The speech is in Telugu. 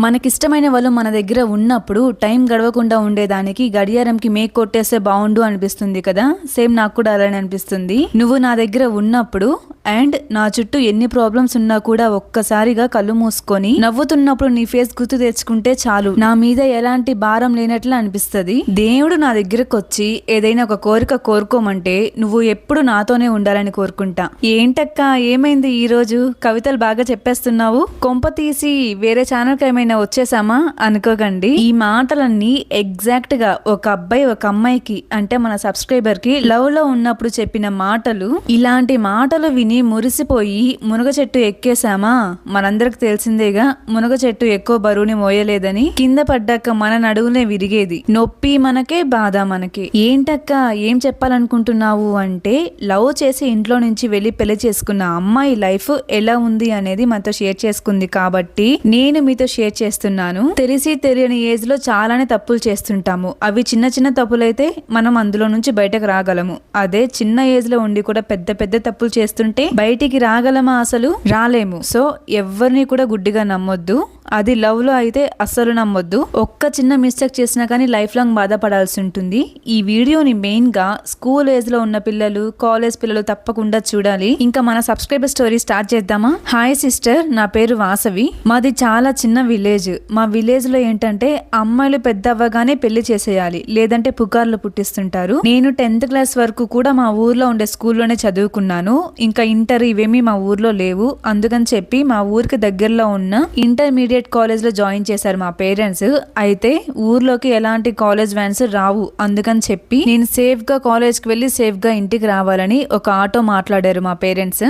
మనకిష్టమైన వాళ్ళు మన దగ్గర ఉన్నప్పుడు టైం గడవకుండా ఉండేదానికి గడియారంకి మేక్ కొట్టేస్తే బాగుండు అనిపిస్తుంది కదా. సేమ్ నాకు కూడా అలానే అనిపిస్తుంది. నువ్వు నా దగ్గర ఉన్నప్పుడు అండ్ నా చుట్టూ ఎన్ని ప్రాబ్లమ్స్ ఉన్నా కూడా ఒక్కసారిగా కళ్ళు మూసుకొని నవ్వుతున్నప్పుడు నీ ఫేస్ గుర్తు తెచ్చుకుంటే చాలు, నా మీద ఎలాంటి భారం లేనట్లు అనిపిస్తుంది. దేవుడు నా దగ్గరకు వచ్చి ఏదైనా ఒక కోరిక కోరుకోమంటే నువ్వు ఎప్పుడు నాతోనే ఉండాలని కోరుకుంటా. ఏంటక్క ఏమైంది ఈ రోజు కవితలు బాగా చెప్పేస్తున్నావు, కొంప తీసి వేరే ఛానల్ కి ఏమైనా వచ్చేసామా అనుకోకండి. ఈ మాటలన్నీ ఎగ్జాక్ట్ గా ఒక అబ్బాయి ఒక అమ్మాయికి అంటే మన సబ్స్క్రైబర్ కి లవ్ లో ఉన్నప్పుడు చెప్పిన మాటలు. ఇలాంటి మాటలు విని మురిసిపోయి మునగ చెట్టు ఎక్కేసామా, మనందరికి తెలిసిందేగా మునగ చెట్టు ఎక్కువ బరువుని మోయలేదని. కింద పడ్డాక మన నడువులే విరిగేది, నొప్పి మనకే బాధ మనకే. ఏంటక్క ఏం చెప్పాలనుకుంటున్నావు అంటే, లవ్ చేసి ఇంట్లో నుంచి వెళ్లి పెళ్లి చేసుకున్న అమ్మాయి లైఫ్ ఎలా ఉంది అనేది మనతో షేర్ చేసుకుంది కాబట్టి నేను మీతో షేర్ చేస్తున్నాను. తెలిసి తెలియని ఏజ్ లో చాలానే తప్పులు చేస్తుంటాము. అవి చిన్న చిన్న తప్పులైతే మనం అందులో నుంచి బయటకు రాగలము. అదే చిన్న ఏజ్ లో ఉండి కూడా పెద్ద పెద్ద తప్పులు చేస్తుంటే బయటికి రాగలమా? అసలు రాలేము. సో ఎవరిని కూడా గుడ్డిగా నమ్మొద్దు. అది లవ్ లో అయితే అస్సలు నమ్మొద్దు. ఒక్క చిన్న మిస్టేక్ చేసినా కానీ లైఫ్ లాంగ్ బాధపడాల్సి ఉంటుంది. ఈ వీడియోని మెయిన్ గా స్కూల్ ఏజ్ లో ఉన్న పిల్లలు, కాలేజ్ పిల్లలు తప్పకుండా చూడాలి. ఇంకా మన సబ్స్క్రైబర్ స్టోరీ స్టార్ట్ చేద్దామా? హాయ్ సిస్టర్, నా పేరు వాసవి. మాది చాలా చిన్న విలేజ్. మా విలేజ్ లో ఏంటంటే అమ్మాయిలు పెద్ద అవ్వగానే పెళ్లి చేసేయాలి, లేదంటే పుకార్లు పుట్టిస్తుంటారు. నేను 10th క్లాస్ వరకు కూడా మా ఊర్లో ఉండే స్కూల్లోనే చదువుకున్నాను. ఇంకా ఇంటర్ ఇవేమీ మా ఊర్లో లేవు. అందుకని చెప్పి మా ఊరికి దగ్గరలో ఉన్న ఇంటర్మీడియట్ కాలేజ్ లో జాయిన్ చేశారు మా పేరెంట్స్. అయితే ఊర్లోకి ఎలాంటి కాలేజ్ వ్యాన్స్ రావు. అందుకని చెప్పి నేను సేఫ్ గా కాలేజ్ కి వెళ్లి సేఫ్ గా ఇంటికి రావాలని ఒక ఆటో మాట్లాడారు మా పేరెంట్స్.